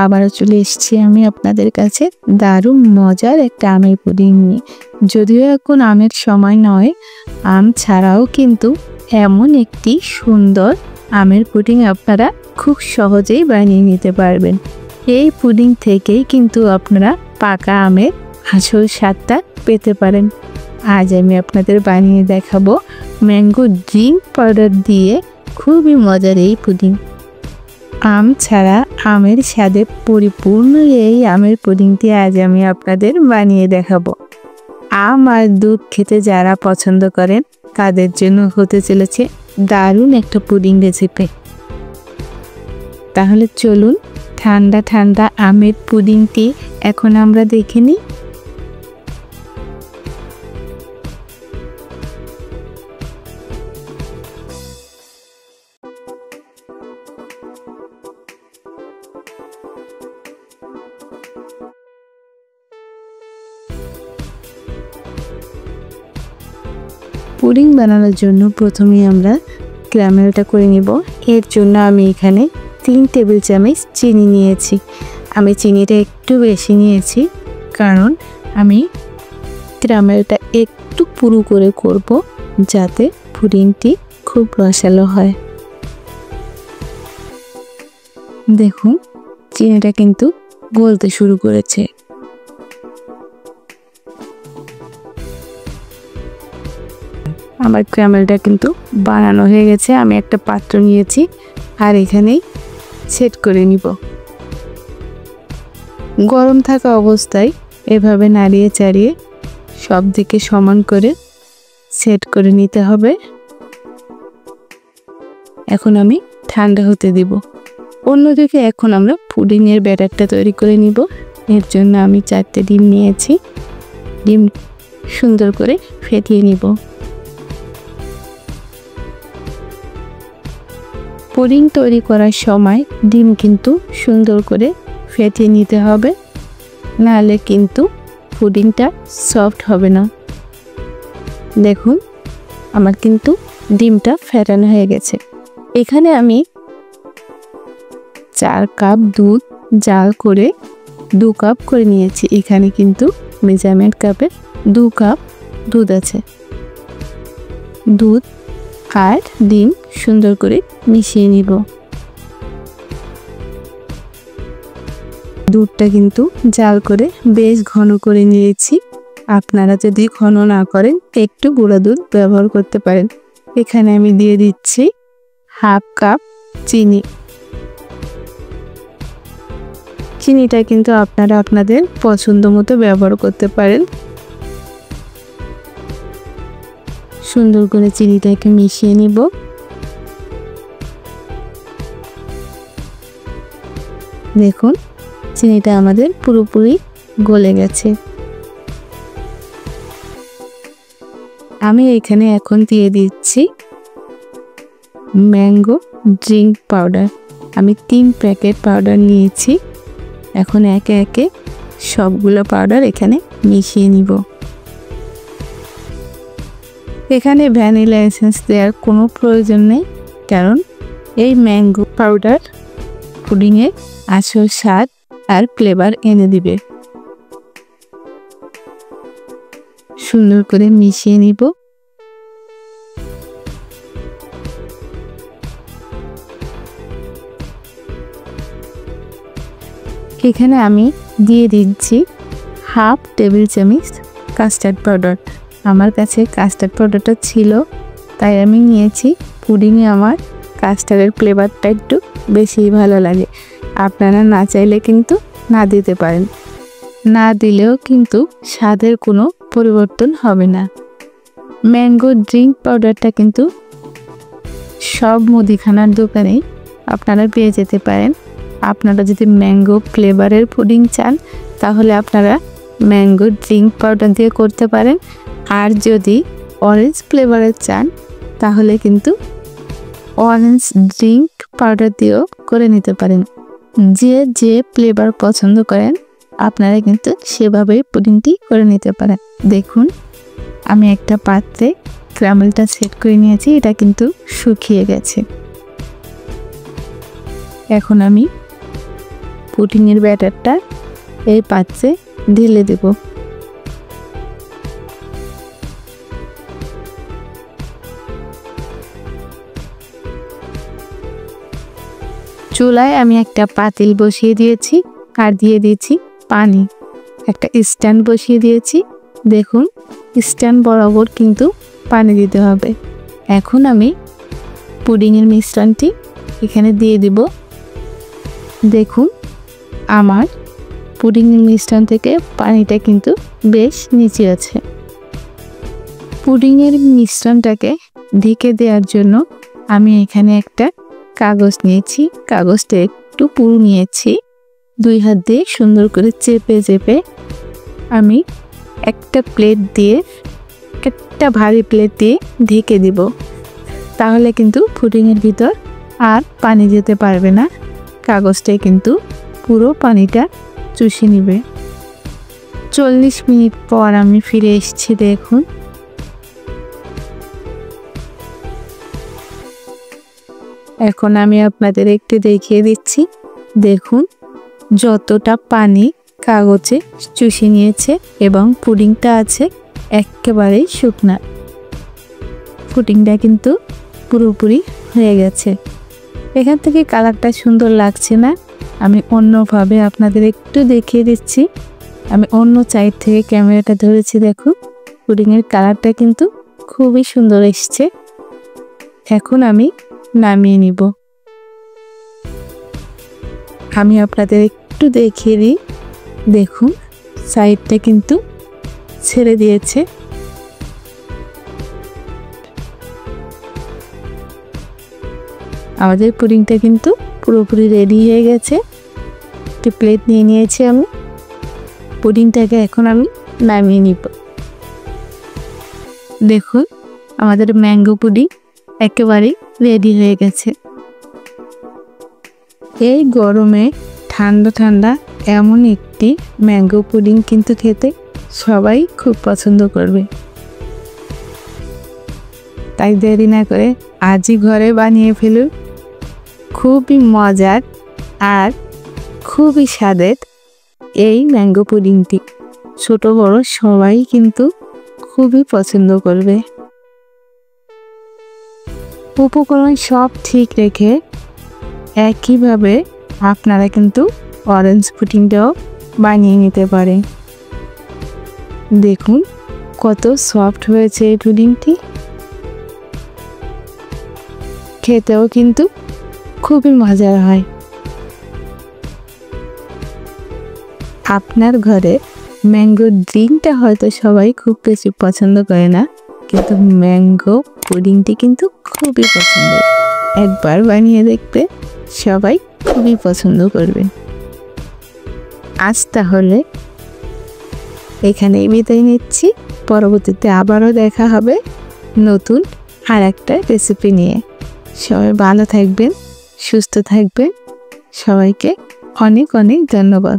আবারও চলে এসেছি আমি আপনাদের কাছে দারুণ মজার একটা আমের পুডিং নিয়ে। যদিও এখন আমের সময় নয়, আম ছাড়াও কিন্তু এমন একটি সুন্দর আমের পুডিং আপনারা খুব সহজেই বানিয়ে নিতে পারবেন। এই পুডিং থেকেই কিন্তু আপনারা পাকা আমের আসল স্বাদটা পেতে পারেন। আজ আমি আপনাদের বানিয়ে দেখাবো ম্যাঙ্গো ড্রিঙ্ক পাউডার দিয়ে খুবই মজার এই পুডিং। আম ছাড়া আমের স্বাদে পরিপূর্ণ এই আমের পুডিংটি আজ আমি আপনাদের বানিয়ে দেখাবো। আম আর দুধ খেতে যারা পছন্দ করেন তাদের জন্য হতে চলেছে দারুণ একটা পুডিং রেসিপি। তাহলে চলুন ঠান্ডা ঠান্ডা আমের পুডিংটি এখন আমরা দেখে নিই। পুডিং বানানোর জন্য প্রথমে আমরা ক্যারামেলটা করে নেব। এর জন্য আমি এখানে 3 টেবিল চামচ চিনি নিয়েছি। আমি চিনিটা একটু বেশি নিয়েছি কারণ আমি ক্যারামেলটা একটু পুরু করে করব, যাতে পুডিংটি খুব রসালো হয়। দেখুন চিনিটা কিন্তু গলতে শুরু করেছে। আমার ক্যারামেলটা কিন্তু বানানো হয়ে গেছে। আমি একটা পাত্র নিয়েছি আর এখানেই সেট করে নিব। গরম থাকা অবস্থায় এভাবে নাড়িয়ে চাড়িয়ে সব দিকে সমান করে সেট করে নিতে হবে। এখন আমি ঠান্ডা হতে দিব। অন্যদিকে এখন আমরা পুডিংয়ের ব্যাটারটা তৈরি করে নিব। এর জন্য আমি 4টে ডিম নিয়েছি। ডিম সুন্দর করে ফেটিয়ে নিব। পুডিং তৈরি করার সময় ডিম কিন্তু সুন্দর করে ফেটিয়ে নিতে হবে, নাহলে কিন্তু পুডিংটা সফট হবে না। দেখুন আমার কিন্তু ডিমটা ফেটানো হয়ে গেছে। এখানে আমি 4 কাপ দুধ জাল করে 2 কাপ করে নিয়েছি। এখানে কিন্তু মেজারমেন্ট কাপের 2 কাপ দুধ আছে। দুধ আর ডিম সুন্দর করে মিশিয়ে নিব। দুধটা কিন্তু জাল করে বেশ ঘন করে নিয়েছি। আপনারা যদি ঘন না করেন একটু গুঁড়া দুধ ব্যবহার করতে পারেন। এখানে আমি দিয়ে দিচ্ছি 1/2 কাপ চিনি। চিনিটা কিন্তু আপনারা আপনাদের পছন্দ মতো ব্যবহার করতে পারেন। সুন্দর করে চিনিটাকে মিশিয়ে নিব। দেখুন চিনিটা আমাদের পুরোপুরি গলে গেছে। আমি এখানে এখন দিয়ে দিচ্ছি ম্যাঙ্গো ড্রিঙ্ক পাউডার। আমি 3 প্যাকেট পাউডার নিয়েছি। এখন একে একে সবগুলো পাউডার এখানে মিশিয়ে নিব। এখানে ভ্যানিলা এসেন্স দেওয়ার কোনো প্রয়োজন নেই, কারণ এই ম্যাঙ্গো পাউডার পুডিংয়ে আসল স্বাদ আর ফ্লেভার এনে দিবে। সুন্দর করে মিশিয়ে নিব। এখানে আমি দিয়ে দিচ্ছি 1/2 টেবিল চামচ কাস্টার্ড পাউডার। আমার কাছে কাস্টার্ড পাউডারটা ছিল তাই আমি নিয়েছি। পুডিংয়ে আমার কাস্টার্ডের ফ্লেভারটা একটু বেশিই ভালো লাগে। আপনারা না চাইলে কিন্তু না দিতে পারেন, না দিলেও কিন্তু স্বাদের কোনো পরিবর্তন হবে না। ম্যাঙ্গো ড্রিঙ্ক পাউডারটা কিন্তু সব মুদিখানার দোকানেই আপনারা পেয়ে যেতে পারেন। আপনারা যদি ম্যাঙ্গো ফ্লেভারের পুডিং চান তাহলে আপনারা ম্যাঙ্গো ড্রিঙ্ক পাউডার দিয়ে করতে পারেন। আর যদি অরেঞ্জ ফ্লেভারের চান তাহলে কিন্তু অরেঞ্জ ড্রিঙ্ক পাউডার দিয়েও করে নিতে পারেন। যে যে ফ্লেভার পছন্দ করেন আপনারা কিন্তু সেভাবেই পুডিংটি করে নিতে পারেন। দেখুন আমি একটা পাত্রে ক্যারামেলটা সেট করে নিয়েছি। এটা কিন্তু শুকিয়ে গেছে। এখন আমি পুডিংয়ের ব্যাটারটা এই পাত্রে ঢেলে দেব। চুলায় আমি একটা পাতিল বসিয়ে দিয়েছি আর দিয়ে দিয়েছি পানি। একটা স্ট্যান্ড বসিয়ে দিয়েছি। দেখুন স্ট্যান্ড বরাবর কিন্তু পানি দিতে হবে। এখন আমি পুডিংয়ের মিশ্রণটি এখানে দিয়ে দিব। দেখুন আমার পুডিংয়ের মিশ্রণ থেকে পানিটা কিন্তু বেশ নিচে আছে। পুডিংয়ের মিশ্রণটাকে ঢেকে দেওয়ার জন্য আমি এখানে একটা কাগজ নিয়েছি। কাগজটা একটু পুরু নিয়েছি। 2 হাত দিয়ে সুন্দর করে চেপে চেপে আমি একটা প্লেট দিয়ে, একটা ভারী প্লেট দিয়ে ঢেকে দিব। তাহলে কিন্তু পুডিংয়ের ভিতর আর পানি যেতে পারবে না। কাগজটাই কিন্তু পুরো পানিটা চুষে নেবে। 40 মিনিট পর আমি ফিরে এসেছি। দেখুন এখন আমি আপনাদের একটু দেখিয়ে দিচ্ছি। দেখুন যতটা পানি কাগজে চুষে নিয়েছে এবং পুডিংটা আছে একেবারেই শুকনা। পুডিংটা কিন্তু পুরোপুরি হয়ে গেছে। এখান থেকে কালারটা সুন্দর লাগছে না, আমি অন্যভাবে আপনাদের একটু দেখিয়ে দিচ্ছি। আমি অন্য সাইড থেকে ক্যামেরাটা ধরেছি। দেখুন পুডিংয়ের কালারটা কিন্তু খুবই সুন্দর এসছে। এখন আমি নামিয়ে নিব। আমি আপনাদের একটু দেখিয়ে দিই। দেখুন সাইডটা কিন্তু ছেড়ে দিয়েছে। আমাদের পুডিংটা কিন্তু পুরোপুরি রেডি হয়ে গেছে। একটি প্লেট নিয়ে নিয়েছি আমি। পুডিংটাকে এখন আমি নামিয়ে নিব। দেখুন আমাদের ম্যাঙ্গো পুডিং একেবারেই রেডি হয়ে গেছে। এই গরমে ঠান্ডা ঠান্ডা এমন একটি ম্যাঙ্গো পুডিং কিন্তু খেতে সবাই খুব পছন্দ করবে। তাই দেরি না করে আজই ঘরে বানিয়ে ফেলুন। খুবই মজার আর খুবই স্বাদের এই ম্যাঙ্গো পুডিংটি ছোট বড় সবাই কিন্তু খুবই পছন্দ করবে। উপকরণ সব ঠিক রেখে একইভাবে আপনারা কিন্তু অরেঞ্জ পুডিংটাও বানিয়ে নিতে পারেন। দেখুন কত সফট হয়েছে এই পুডিংটি। খেতেও কিন্তু খুবই মজার হয়। আপনার ঘরে ম্যাঙ্গো ড্রিঙ্কটা হয়তো সবাই খুব বেশি পছন্দ করে না, কিন্তু ম্যাঙ্গো পুডিংটি কিন্তু খুবই পছন্দের। একবার বানিয়ে দেখবে সবাই খুবই পছন্দ করবে। আজ তাহলে এখানেই বিদায় নিচ্ছি। পরবর্তীতে আবারও দেখা হবে নতুন আর একটা রেসিপি নিয়ে। সবাই ভালো থাকবেন, সুস্থ থাকবেন। সবাইকে অনেক অনেক ধন্যবাদ।